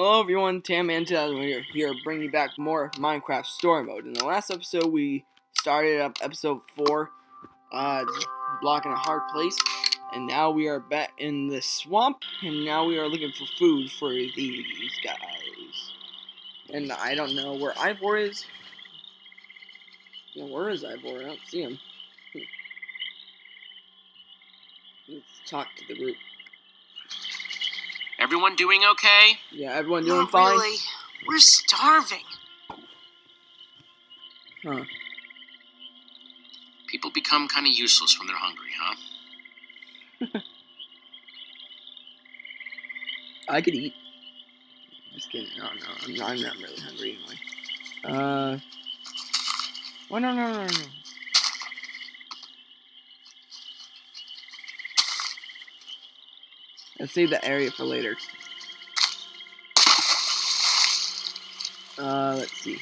Hello everyone, TamMan2000 here bringing you back more Minecraft Story Mode. In the last episode, we started up episode 4, blocking a hard place, and now we are back in the swamp, and now we are looking for food for these guys. And I don't know where Ivor is. Yeah, where is Ivor? I don't see him. Let's talk to the group. Everyone doing okay? Yeah, everyone doing Not fine? really. We're starving. Huh. People become kind of useless when they're hungry, huh? I could eat. Just kidding. No, I'm not really hungry anyway. Well, no. Let's save that area for later. Let's see.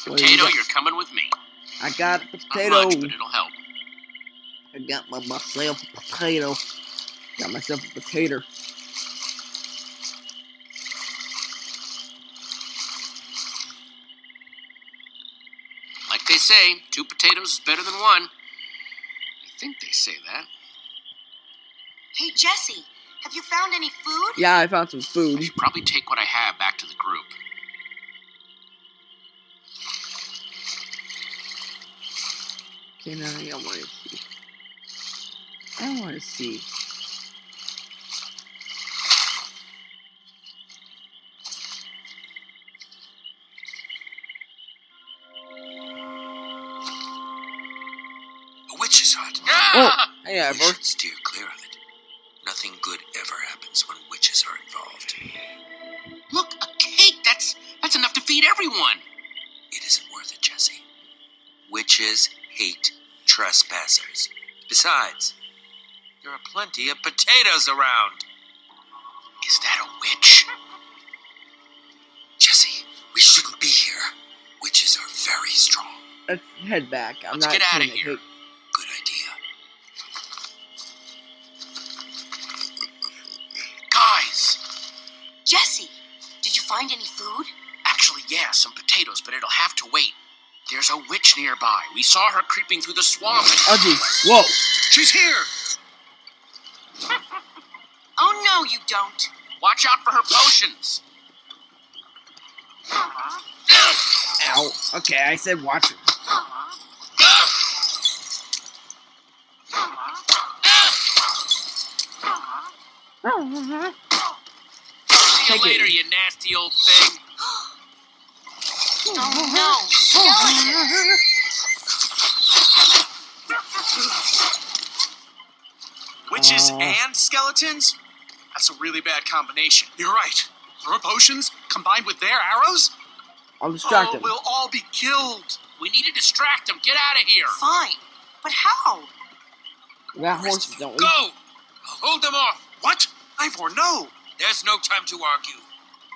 Potato, you're coming with me. I got a Not potato. much, but it'll help. I got myself a potato. Got myself a potato. Like they say, 2 potatoes is better than 1. I think they say that. Hey, Jesse, have you found any food? Yeah, I found some I food. should probably take what I have back to the group. Okay, now I don't want to see. I don't want to see. A witch's hut. Oh, hey, We Ivor. should steer clear of it. Nothing good ever happens when witches are involved. Look, a cake! That's enough to feed everyone! It isn't worth it, Jesse. Witches hate trespassers. Besides, there are plenty of potatoes around. Is that a witch? Jesse, we shouldn't be here. Witches are very strong. Let's head back. I'm Let's not get outta killing the here. cake. Good idea. Guys! Jesse, did you find any food? Actually, yeah, some potatoes, but it'll have to wait. There's a witch nearby. We saw her creeping through the swamp. Oh, jeez. Whoa. She's here! Oh, no, you don't. Watch out for her potions. Ow. Okay, I said watch it. See you Take it. later, you nasty old thing. Oh, no, skeleton. Witches and skeletons? That's a really bad combination. You're right. Her potions combined with their arrows? I'll distract him. We'll all be killed. We need to distract him. Get out of here. Fine, but how? We got horses, don't we? Go! I'll hold them off. What? Ivor, no. There's no time to argue.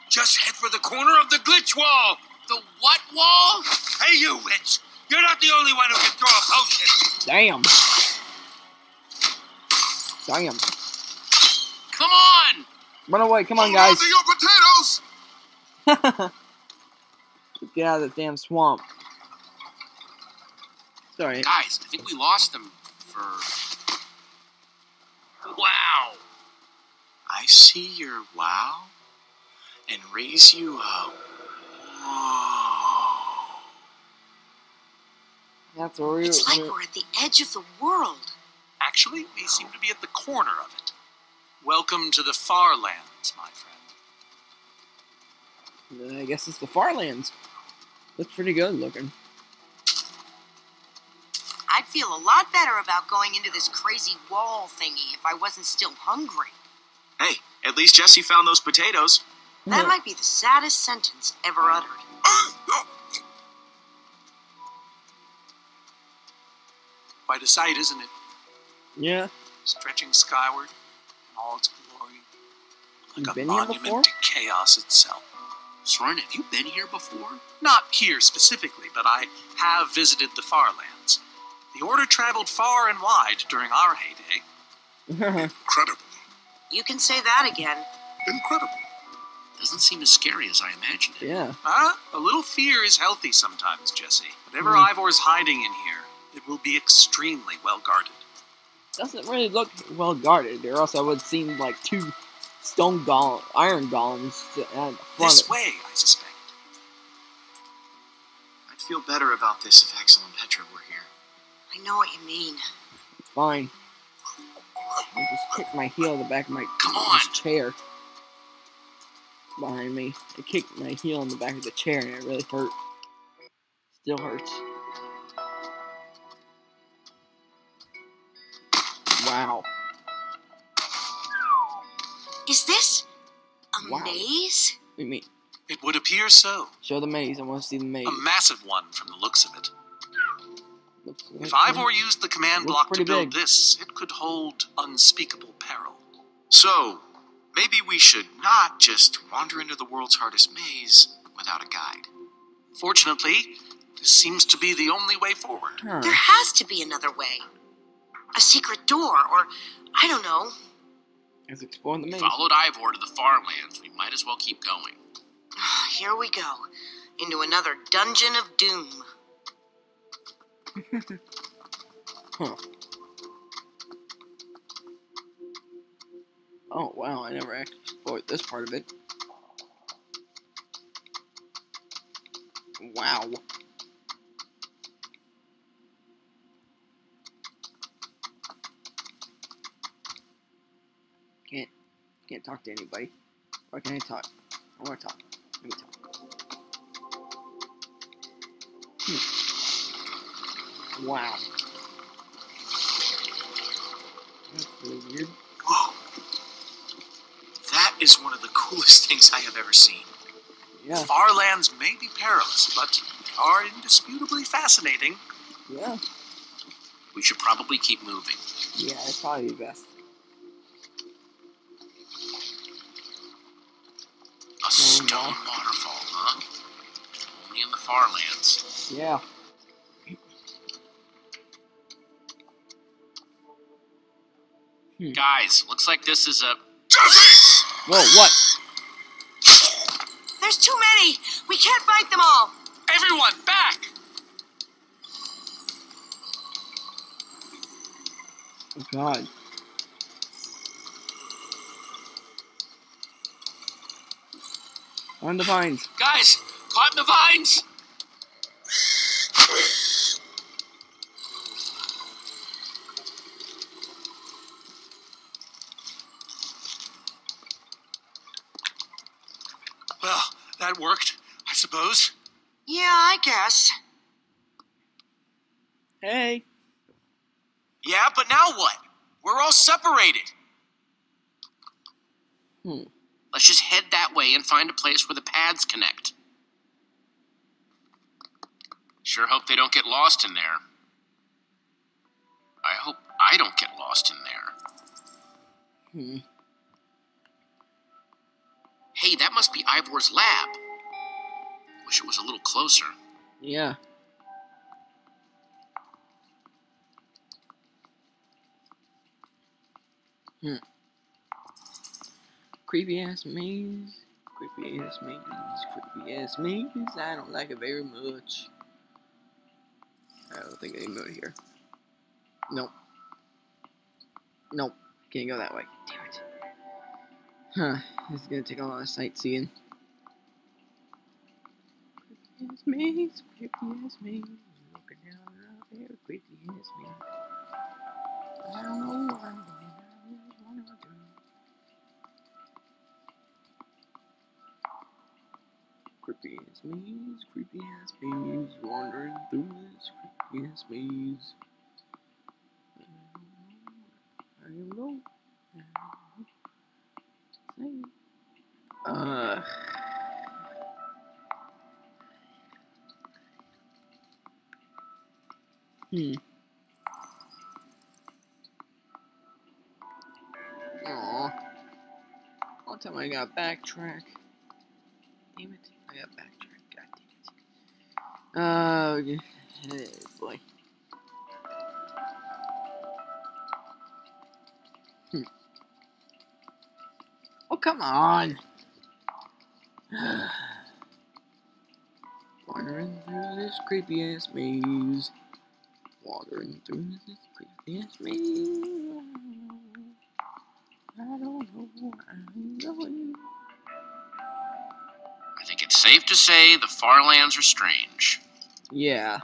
Just head for the corner of the glitch wall. The what wall? Hey, you witch! You're not the only one who can throw a potion. Damn. Damn. Come on! Run away. Come on, guys. Your potatoes! Let's get out of the damn swamp. Sorry. Guys, I think we lost them for... Wow! I see your wow and raise you up. Whoa. That's where we It's like we're at the edge of the world. Actually, we seem to be at the corner of it. Welcome to the far lands, my friend. I guess it's the Farlands. Looks pretty good looking. I'd feel a lot better about going into this crazy wall thingy if I wasn't still hungry. Hey, at least Jesse found those potatoes. That might be the saddest sentence ever uttered. Quite a sight, isn't it? Yeah. stretching skyward in all its glory, You've like a been here before? monument to chaos itself. Soren, have you been here before? Not here specifically, but I have visited the Far Lands. The Order traveled far and wide during our heyday. Incredible. You can say that again. Incredible. Doesn't seem as scary as I imagined it. Yeah. A little fear is healthy sometimes, Jesse. Whatever Ivor's hiding in here, it will be extremely well guarded. Doesn't really look well guarded, or else I would seem like two iron golems at the front. This way, I suspect. I'd feel better about this if Axel and Petra were here. I know what you mean. It's fine. I just kicked my heel in the back of my Come on. chair behind me. I kicked my heel in the back of the chair and it really hurt. Still hurts. Wow. Is this a Wow. maze? What do you mean? It would appear so. Show the maze. I want to see the maze. A massive one from the looks of it. Looks If like- Ivor used the command Looks block to pretty build big. this, it could hold unspeakable peril. So, maybe we should not just wander into the world's hardest maze without a guide. Fortunately, this seems to be the only way forward. Huh. There has to be another way. A secret door, or I don't know. Let's explore the We maze. followed Ivor to the Far Lands. We might as well keep going. Here we go. Into another dungeon of doom. Huh. Oh, wow. I never actually explored this part of it. Wow. Can't talk to anybody. Or can I talk? I want to talk. Let me talk. Wow. That's really weird. Whoa. That is one of the coolest things I have ever seen. Yeah, Far lands may be perilous, but they are indisputably fascinating. yeah. We should probably keep moving. Yeah, it'd probably be best. A stone waterfall, huh? Only in the Far Lands. Yeah. Guys, looks like this is a... Jesse! Whoa, what? There's too many! We can't fight them all! Everyone, back! Oh, God. On the vines. Guys, caught in the vines! Well, that worked, I suppose. Yeah, I guess. Hey. Yeah, but now what? We're all separated. Let's just head that way and find a place where the paths connect. Sure hope they don't get lost in there. I hope I don't get lost in there. Hey, that must be Ivor's lab. Wish it was a little closer. Yeah. Creepy ass maze. Creepy ass maze. Creepy ass maze. I don't like it very much. I don't think I can go here. Nope. Nope. Can't go that way. Damn it. Huh. This is gonna take a lot of sightseeing. Creepy ass maze. Creepy ass maze. Looking down out there. Creepy ass maze. I don't know what I'm doing. What am I doing? Creepy ass maze, creepy ass maze, wandering through this creepy ass maze. I don't know. One time I got backtrack. Damn it. I got backtrack. God damn it. Oh, boy. Oh, come on. Wandering through this creepy ass maze. Wandering through this creepy ass maze. I don't know where I'm going. I think it's safe to say the far lands are strange. Yeah.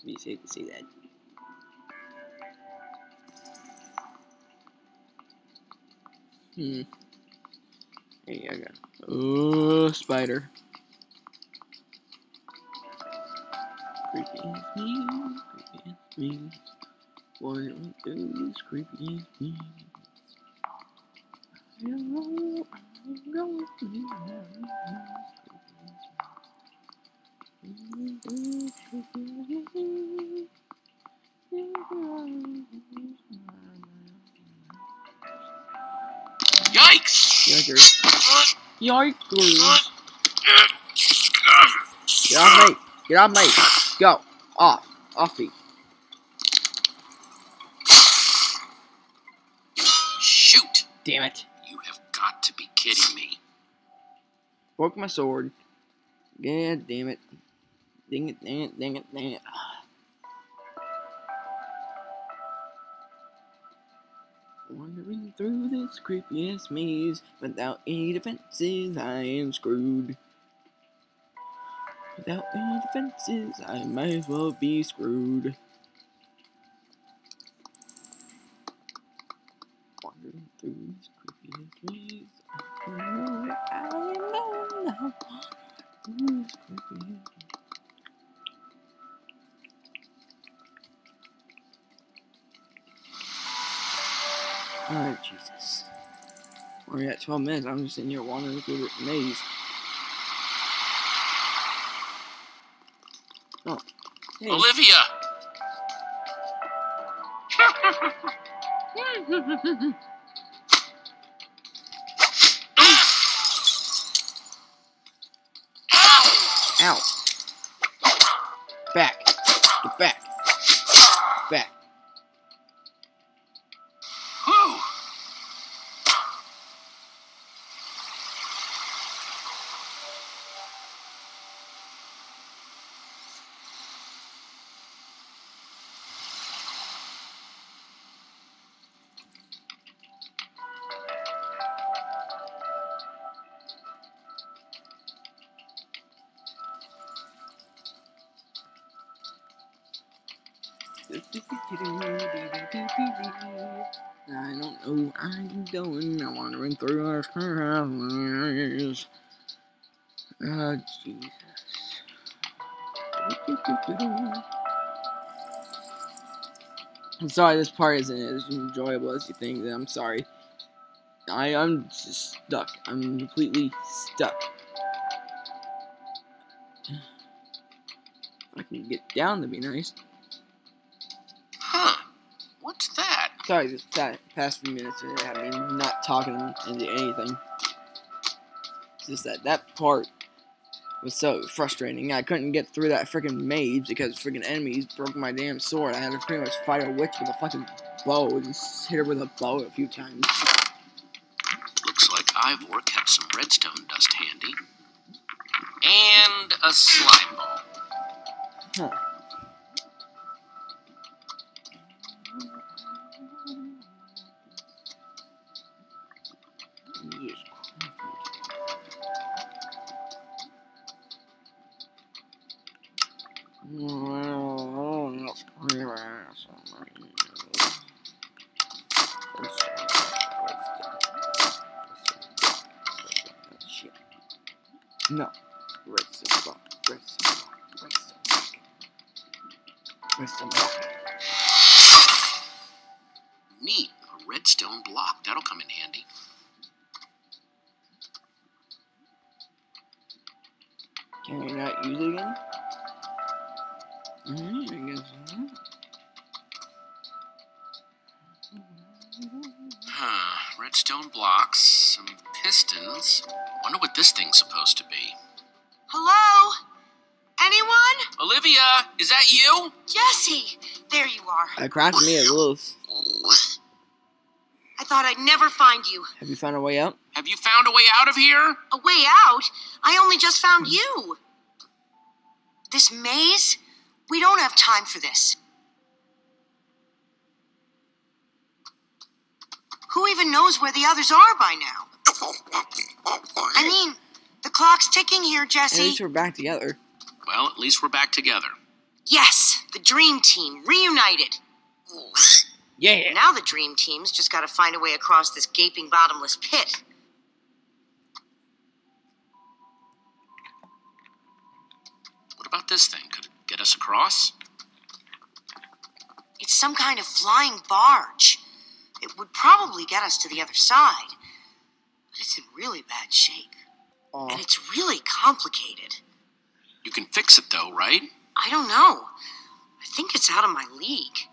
Be safe to say that. Hey, I got. Oh, spider. Creepy ass maze. Creepy ass maze. Wandering through this creepy ass maze. I don't know where I'm going. Yikes! Yikers. Yikers. Get off me. Get off me. Go. Off. Off feet. Shoot! Damn it. You have got to be kidding me. Broke my sword. God damn it. Dang it, dang it, dang it, dang it. Wandering through this creepy ass maze without any defenses, I am screwed. Without any defenses, I might as well be screwed. Wandering through this creepy ass maze, I don't know where I am going now. Through this creepy ass maze. Alright, Jesus. We're at 12 minutes. I'm just sitting here wandering through this maze. Oh. Hey. Olivia! Ow. Back. Get back. Back. Whew! I don't know where I'm going. I'm wandering through our house. Oh, Jesus. I'm sorry this part isn't as enjoyable as you think. I'm sorry. I'm just stuck. I'm completely stuck. If I can get down, that'd be nice. Huh. What's that? Sorry, this past few minutes have me not talking into anything. It's just that part was so frustrating. I couldn't get through that freaking maze because freaking enemies broke my damn sword. I had to pretty much fight a witch with a fucking bow. Just hit her with a bow a few times. Looks like Ivor kept some redstone dust handy. And a slime ball. Huh. Jesus Shit. No. Redstone block. Redstone block. Redstone block. Redstone block. Neat. A redstone block. That'll come in handy. Can I not use it again? I guess not. redstone blocks, some pistons. Wonder what this thing's supposed to be. Hello? Anyone? Olivia, is that you? Jesse! There you are. I crafted me a little. I thought I'd never find you. Have you found a way out? Have you found a way out of here? A way out? I only just found you. This maze? We don't have time for this. Who even knows where the others are by now? I mean, the clock's ticking here, At Jesse. least we're back together. Well, at least we're back together. Yes, the Dream Team, reunited. Yeah. Now the Dream Team's just gotta find a way across this gaping bottomless pit. What about this thing? Could it get us across? It's some kind of flying barge. It would probably get us to the other side. But it's in really bad shape. Aw. And it's really complicated. You can fix it though, right? I don't know. I think it's out of my league.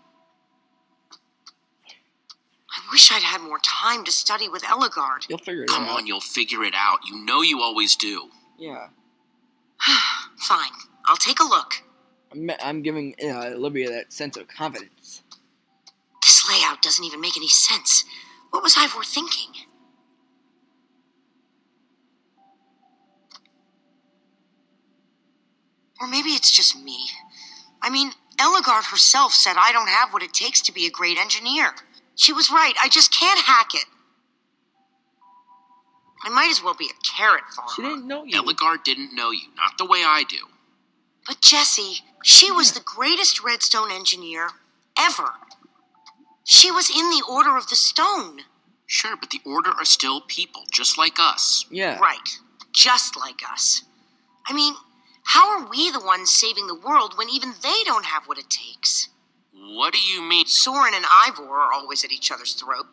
I wish I'd had more time to study with Eligard. You'll figure it Come out. on, you'll figure it out. You know you always do. Yeah. Fine, I'll take a look. I'm giving Olivia that sense of confidence. This layout doesn't even make any sense. What was Ivor thinking? Or maybe it's just me. I mean, Eligard herself said I don't have what it takes to be a great engineer. She was right, I just can't hack it. I might as well be a carrot farmer. She didn't know you. Eligard didn't know you, not the way I do. But Jessie, she was the greatest redstone engineer ever. She was in the Order of the Stone. Sure, but the Order are still people, just like us. Yeah. Right, just like us. I mean, how are we the ones saving the world when even they don't have what it takes? What do you mean? Soren and Ivor are always at each other's throat.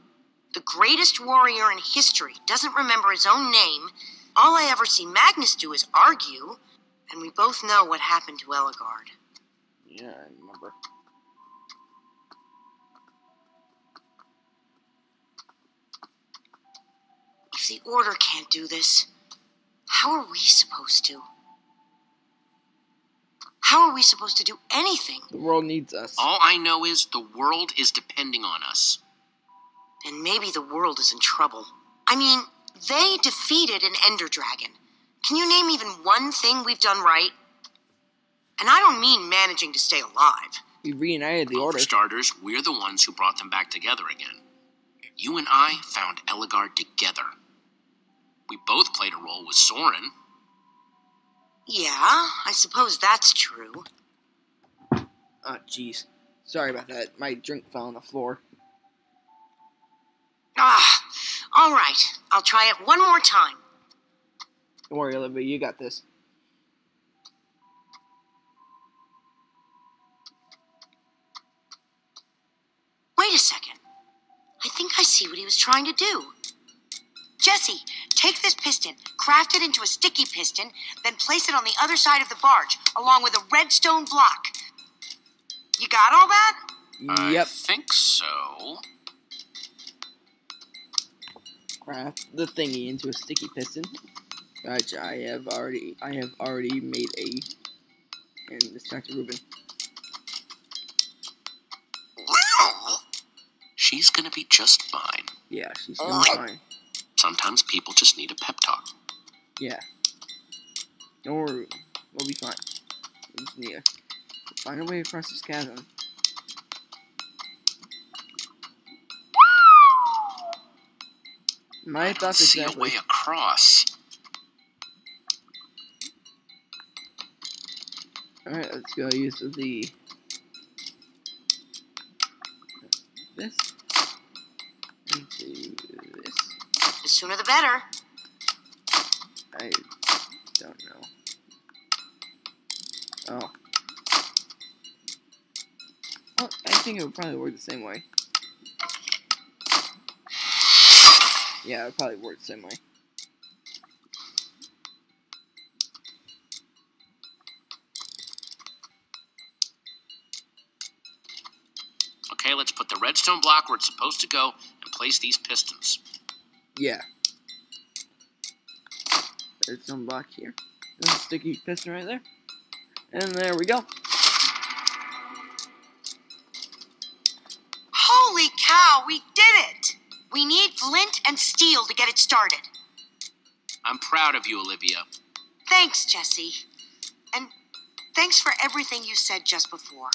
The greatest warrior in history doesn't remember his own name. All I ever see Magnus do is argue. And we both know what happened to Eligard. Yeah, I remember. If the Order can't do this, how are we supposed to? How are we supposed to do anything? The world needs us. All I know is the world is depending on us. Then maybe the world is in trouble. I mean, they defeated an Ender Dragon. Can you name even one thing we've done right? And I don't mean managing to stay alive. We reunited the Well, Order. for starters, we're the ones who brought them back together again. You and I found Eligard together. We both played a role with Soren. Yeah, I suppose that's true. Oh, jeez. Sorry about that. My drink fell on the floor. All right. I'll try it one more time. Don't worry, Olivia. You got this. Wait a second. I think I see what he was trying to do. Jesse, take this piston, craft it into a sticky piston, then place it on the other side of the barge, along with a redstone block. You got all that? Yep. I think so. Craft the thingy into a sticky piston, which I have already made and distracted Ruben. She's gonna be just fine. Yeah, she's gonna be fine. Sometimes people just need a pep talk. Yeah. Don't worry, we'll be fine. We just need to find a way across this chasm. My I don't thoughts see exactly. a way across. Alright, let's go use the this into this. The sooner the better. I don't know. Oh. Well, I think it would probably work the same way. Yeah, it would probably work the same way. Okay, let's put the redstone block where it's supposed to go and place these pistons. Yeah. There's some block here. There's a sticky piston right there. And there we go. Holy cow, we did it! We need flint and steel to get it started. I'm proud of you, Olivia. Thanks, Jesse. And thanks for everything you said just before.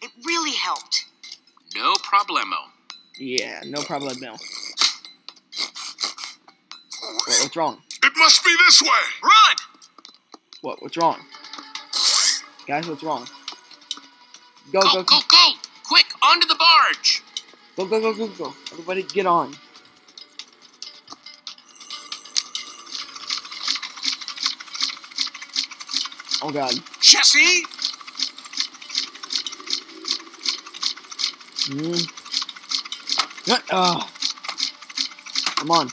It really helped. No problemo. Yeah, no problem, no. What's wrong? It must be this way! Run! What's wrong? Guys, what's wrong? Go, Go, go, go, go! Quick, onto the barge! go, go, go, go, go. Everybody get on. Oh god. Jesse! Come on.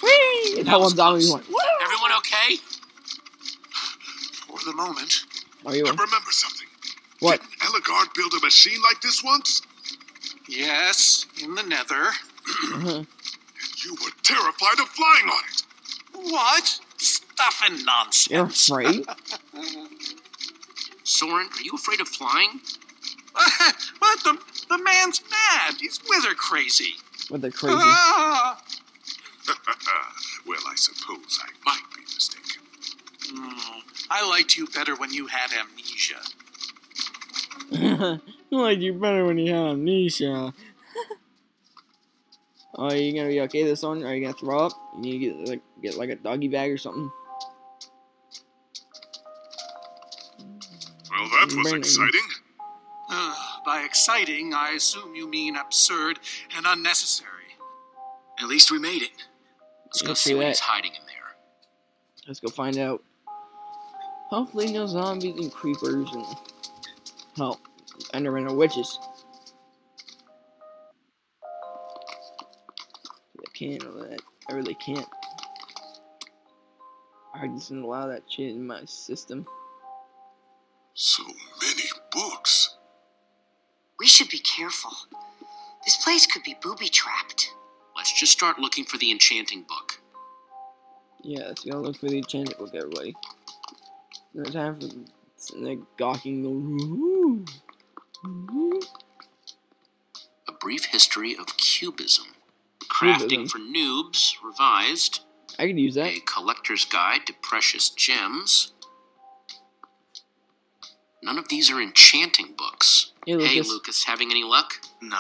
Whee! That one's on me. Everyone okay? For the moment, Are you? I remember something. What? Didn't Eligard build a machine like this once? Yes, in the nether. You were terrified of flying on it. What? Stuff and nonsense. You're afraid? Soren, are you afraid of flying? What? The man's mad. He's wither crazy. What, they're crazy? Ah! Well, I suppose I might be mistaken. I liked you better when you had amnesia. I like you better when you have amnesia. Oh, are you gonna be okay this one? Are you gonna throw up? You need to get like a doggy bag or something. Well, that was Bring- exciting. By exciting, I assume you mean absurd and unnecessary. At least we made it. Let's go Let's see do what that. he's hiding in there. Let's go find out. Hopefully no zombies and creepers and hell, Endermen or witches. I can't do that. I really can't. I just didn't allow that shit in my system. So many books. We should be careful. This place could be booby-trapped. Let's just start looking for the enchanting book. Yeah, let's go look for the enchanted book, everybody. No time for the gawking. Woo-hoo. Woo-hoo. A Brief History of Cubism. Crafting Cubism. for Noobs, revised. I could use that. A Collector's Guide to Precious Gems. None of these are enchanting books. Hey, Hey, Lucas. Lucas, having any luck? No.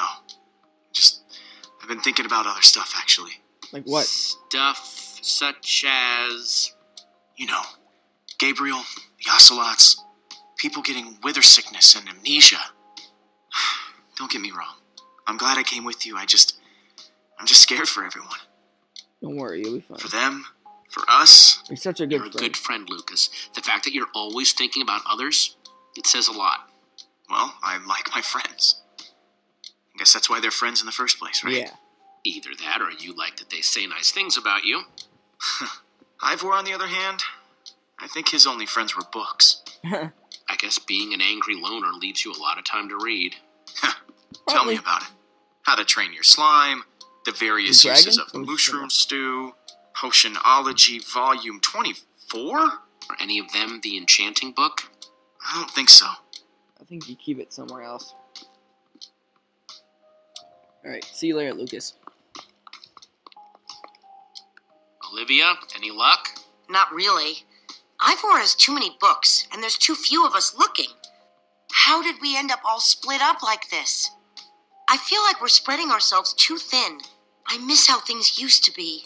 I've been thinking about other stuff, actually. Like what? Stuff such as... You know, Gabriel, the ocelots, people getting wither sickness and amnesia. Don't get me wrong. I'm glad I came with you. I'm just scared for everyone. Don't worry, you'll be fine. For them, for us. You're such a good You're friend. a good friend, Lucas. The fact that you're always thinking about others, it says a lot. Well, I like my friends. I guess that's why they're friends in the first place, right? Yeah. Either that, or you like that they say nice things about you. Ivor, on the other hand, I think his only friends were books. I guess being an angry loner leaves you a lot of time to read. Tell me about it. How to Train Your Slime, the various The uses dragon? of the mushroom stew, Potionology Volume 24? Are any of them the enchanting book? I don't think so. I think you keep it somewhere else. Alright, see you later, Lucas. Olivia, any luck? Not really. Ivor has too many books, and there's too few of us looking. How did we end up all split up like this? I feel like we're spreading ourselves too thin. I miss how things used to be.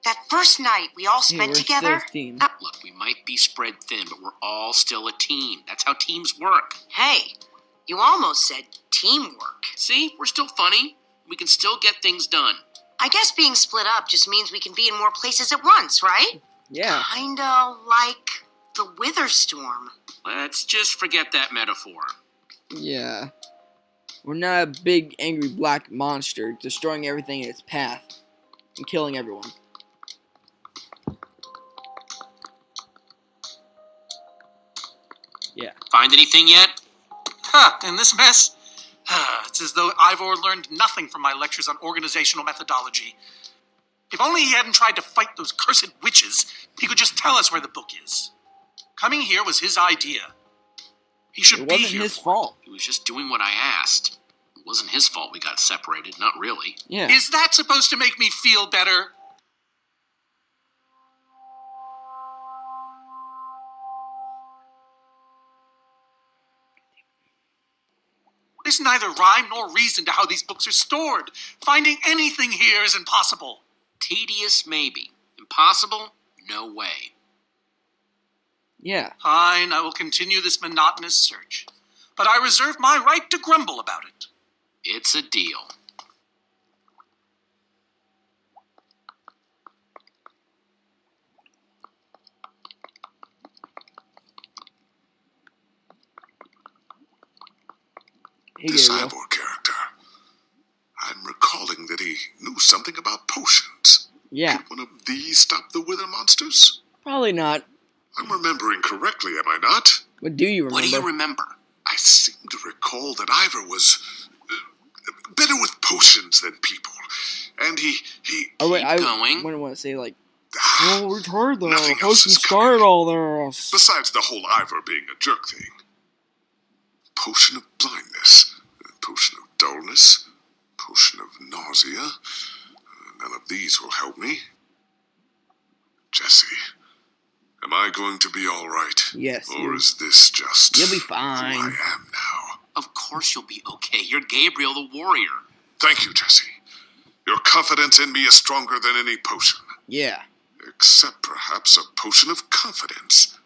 That first night we all spent we're together. still a team. Look, we might be spread thin, but we're all still a team. That's how teams work. Hey, you almost said teamwork. See, we're still funny. We can still get things done. I guess being split up just means we can be in more places at once, right? Yeah. Kinda like the Wither Storm. Let's just forget that metaphor. Yeah. We're not a big, angry black monster destroying everything in its path and killing everyone. Yeah. Find anything yet? In this mess? It's as though Ivor learned nothing from my lectures on organizational methodology. If only he hadn't tried to fight those cursed witches, he could just tell us where the book is. Coming here was his idea. He should It be wasn't here. his fault. He was just doing what I asked. It wasn't his fault we got separated, not really. Yeah. Is that supposed to make me feel better? There's neither rhyme nor reason to how these books are stored. Finding anything here is impossible. Tedious, maybe. Impossible? No way. Yeah. Fine, I will continue this monotonous search. But I reserve my right to grumble about it. It's a deal. Hey, This Gabriel. Ivor character. I'm recalling that he knew something about potions. Yeah. Could one of these stop the wither monsters? Probably not. I'm remembering correctly, am I not? What do you remember? What do you remember? I seem to recall that Ivor was better with potions than people. And he Oh, wait, I going. wouldn't want to say, like, oh, we heard the Nothing else potion is started all this. Besides the whole Ivor being a jerk thing. Potion of blindness, potion of dullness, potion of nausea. None of these will help me. Jesse, am I going to be all right? Yes. Or is this just You'll be who fine. I am now? Of course you'll be okay. You're Gabriel the warrior. Thank you, Jesse. Your confidence in me is stronger than any potion. Yeah. Except perhaps a potion of confidence.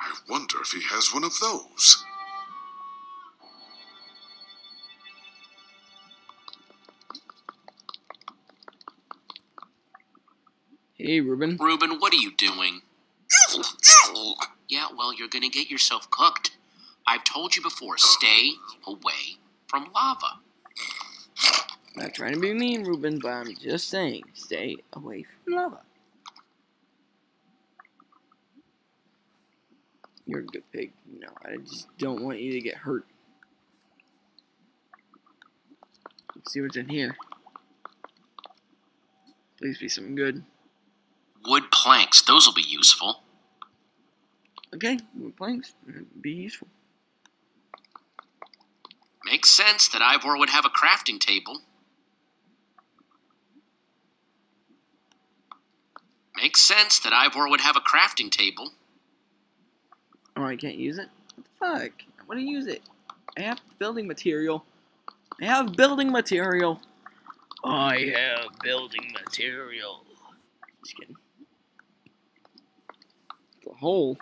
I wonder if he has one of those. Hey, Ruben. Reuben, what are you doing? Yeah, well, you're gonna get yourself cooked. I've told you before, stay away from lava. Not trying to be mean, Ruben, but I'm just saying, stay away from lava. You're a good pig. No, I just don't want you to get hurt. Let's see what's in here. Please be something good. Wood planks, those will be useful. Okay, wood planks. Be useful. Makes sense that Ivor would have a crafting table. Makes sense that Ivor would have a crafting table. Oh, I can't use it? What the fuck? I want to use it. I have building material. I have building material. I have building material. Just kidding. The hole.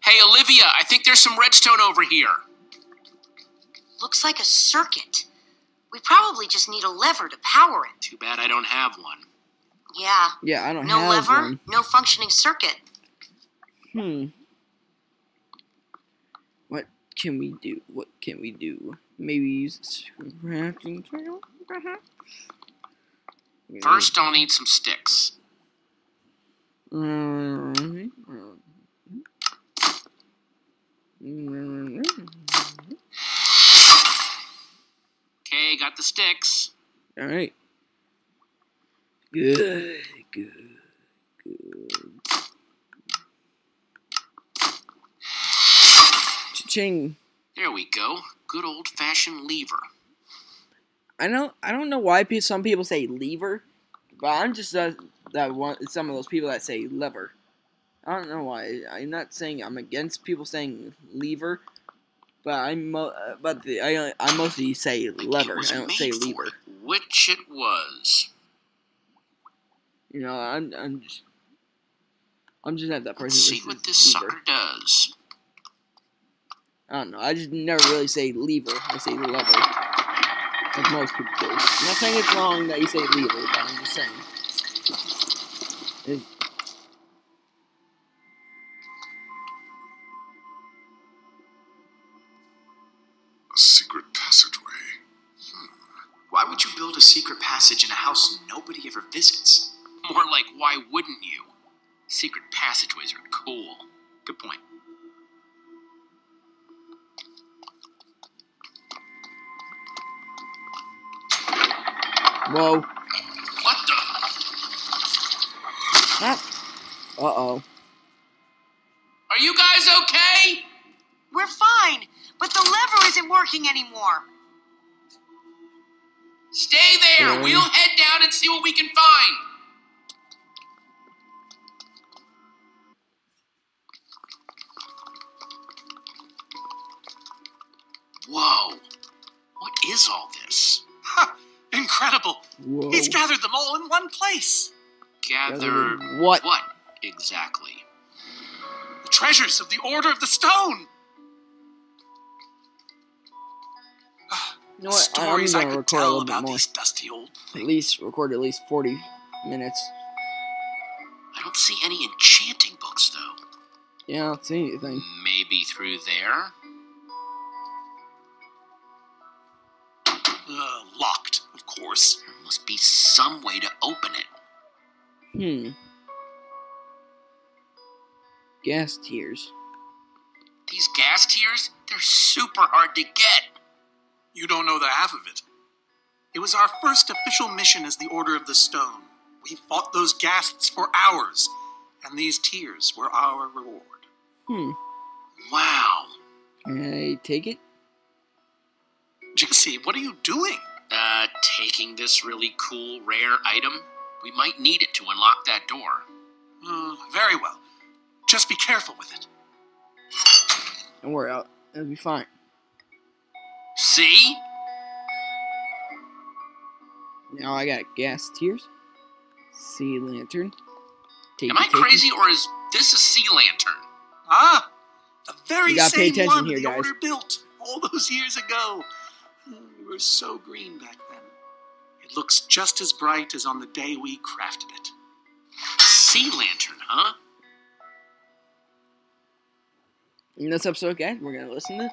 Hey, Olivia, I think there's some redstone over here. Looks like a circuit. We probably just need a lever to power it. Too bad I don't have one. Yeah. Yeah, I don't No have lever, one. no functioning circuit. What can we do? What can we do? Maybe use crafting table? First, I'll need some sticks. Okay, got the sticks. Alright. Good, good, good. Cha-ching. There we go. Good old-fashioned lever. I don't know why some people say lever, but I'm just some of those people that say lever. I don't know why. I'm not saying I'm against people saying lever, but I mostly say Like lever. it was I don't made say for lever. it, which it was. You know, I'm just not that person. Let's see that what says this lever. sucker does. I don't know. I just never really say lever. I say lever. Like most people do. I'm not saying it's wrong that you say lever, but I'm just saying. A secret passageway. Why would you build a secret passage in a house nobody ever visits? More like, why wouldn't you? Secret passageways are cool. Good point. Whoa. What the? Uh-oh. Are you guys okay? We're fine, but the lever isn't working anymore. Stay there. Okay. We'll head down and see what we can find. Whoa. What is all this? Ha! Incredible. Whoa. He's gathered them all in one place. Gather What? what exactly? The treasures of the Order of the Stone. You know what? I'm Stories I gonna could record a tell little bit about more. these dusty old At least 40 minutes. I don't see any enchanting books, though. Yeah, I don't see anything. Maybe through there? Locked, of course. There must be some way to open it. Gas tears. These gas tiers, they're super hard to get. You don't know the half of it. It was our first official mission as the Order of the Stone. We fought those ghasts for hours, and these tears were our reward. Wow. Can I take it? Jesse, what are you doing? Taking this really cool, rare item? We might need it to unlock that door. Very well. Just be careful with it. Don't worry, it'll be fine. See? Now I got gas tears. Sea lantern. Am I crazy, or is this a sea lantern? Ah, the very You gotta pay same attention one here, the guys. Order built all those years ago. We were so green back then. It looks just as bright as on the day we crafted it. Sea lantern, huh? In this episode, guys, we're gonna listen to.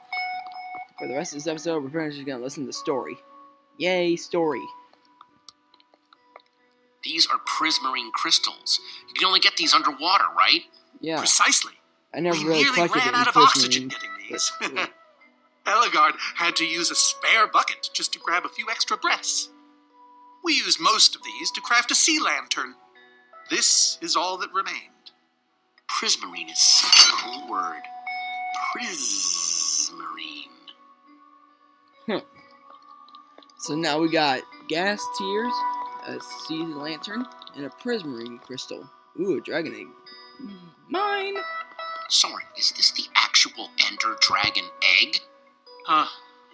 For the rest of this episode, we're pretty much just gonna listen to the story. Yay, story! These are prismarine crystals. You can only get these underwater, right? Yeah, Precisely. I never We really nearly collected ran it out of in oxygen prismarine, getting these. but, yeah. Eligard had to use a spare bucket just to grab a few extra breaths. We used most of these to craft a sea lantern. This is all that remained. Prismarine is such a cool word. Prismarine. So now we got gas tears, a sea lantern, and a prismarine crystal. Ooh, a dragon egg. Mine! Soren, is this the actual Ender Dragon egg?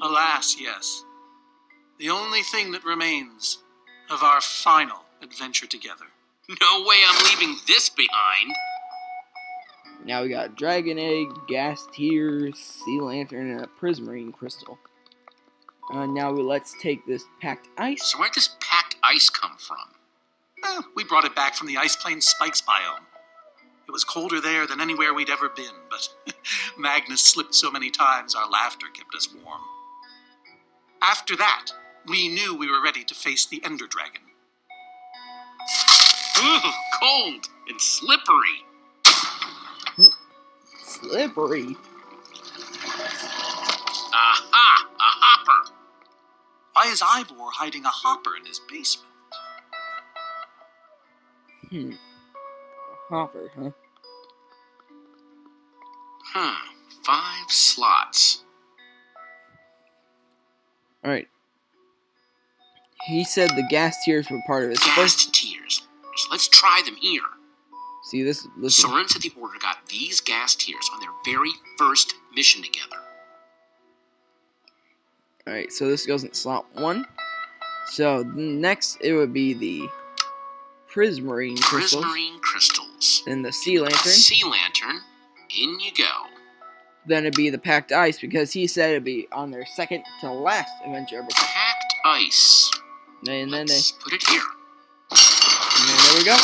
Alas, yes. The only thing that remains of our final adventure together. No way I'm leaving this behind. Now we got dragon egg, gas tears, sea lantern, and a prismarine crystal. Now let's take this packed ice. So where'd this packed ice come from? We brought it back from the Ice Plains Spikes biome. It was colder there than anywhere we'd ever been, but Magnus slipped so many times our laughter kept us warm. After that, we knew we were ready to face the Ender Dragon. Ooh, cold and slippery. Slippery. Aha! A hopper! Why is Ivor hiding a hopper in his basement? Hopper, huh? 5 slots. Alright. He said the gas tears were part of his Gas first... tiers. So let's try them here. See, this... Listen. Soren said the Order got these gas tiers on their very first mission together. Alright, so this goes in slot 1. So, next it would be the prismarine crystals. Prismarine crystals. Then the sea lantern. Sea lantern. In you go. Then it'd be the packed ice, because he said it'd be on their second to last adventure ever. Packed ice. And then Let's put it here. there we go.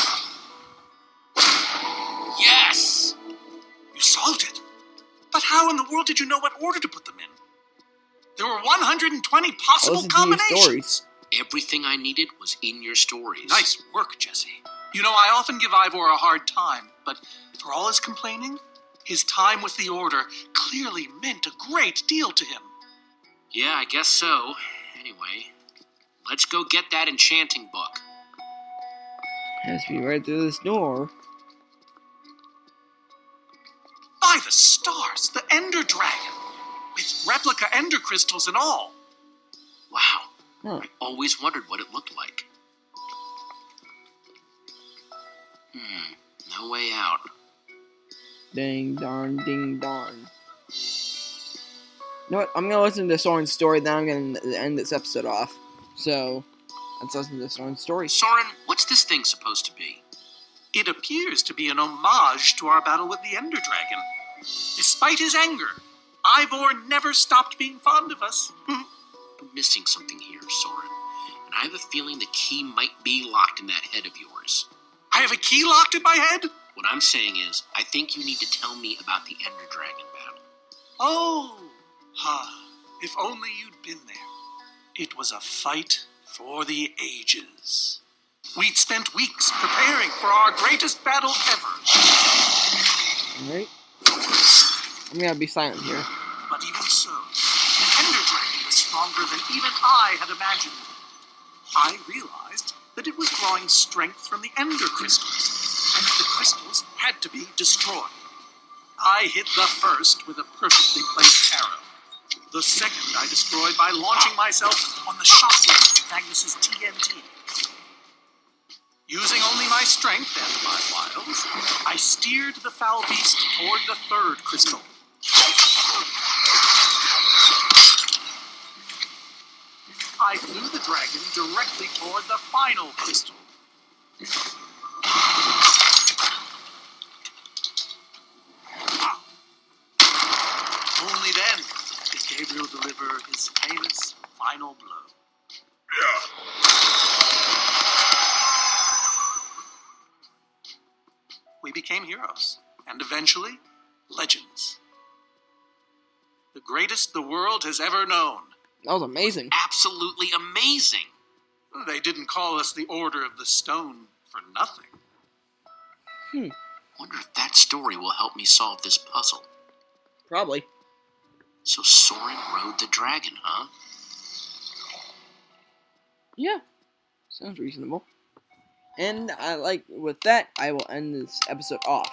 Yes! You solved it. But how in the world did you know what order to put them in? There were 120 possible Listen to your combinations. stories. Everything I needed was in your stories. Nice work, Jesse. You know, I often give Ivor a hard time, but for all his complaining, his time with the Order clearly meant a great deal to him. Yeah, I guess so. Anyway, let's go get that enchanting book. Has to be right through this door. By the stars, the Ender Dragon, with replica Ender crystals and all. Wow. Huh. I always wondered what it looked like. No way out. Ding darn, ding darn. You know what? I'm gonna listen to Soren's story, then I'm gonna end this episode off. So, let's listen to Soren's story. Soren, what's this thing supposed to be? It appears to be an homage to our battle with the Ender Dragon. Despite his anger, Ivor never stopped being fond of us. We're missing something here, Soren. And I have a feeling the key might be locked in that head of yours. I have a key locked in my head? What I'm saying is, I think you need to tell me about the Ender Dragon battle. Oh, if only you'd been there. It was a fight for the ages. We'd spent weeks preparing for our greatest battle ever. Alright. I'm gonna be silent here. But even so, the Ender Dragon was stronger than even I had imagined. I realized that it was drawing strength from the Ender crystals, and that the crystals had to be destroyed. I hit the first with a perfectly placed arrow. The second I destroyed by launching myself on the shockwave of Magnus's TNT. Using only my strength and my wiles, I steered the foul beast toward the third crystal. I flew the dragon directly toward the final crystal. Only then did Gabriel deliver his famous final blow. We became heroes, and eventually, legends. The greatest the world has ever known. That was amazing. Absolutely amazing. They didn't call us the Order of the Stone for nothing. Wonder if that story will help me solve this puzzle. Probably. So Soren rode the dragon, huh? Yeah. Sounds reasonable. And with that, I will end this episode off.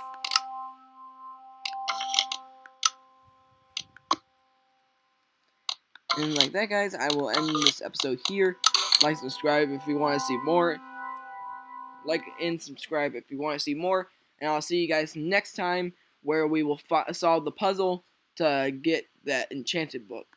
And like that, guys, I will end this episode here. Like, subscribe if you want to see more. Like and subscribe if you want to see more. And I'll see you guys next time, where we will solve the puzzle to get that enchanted book.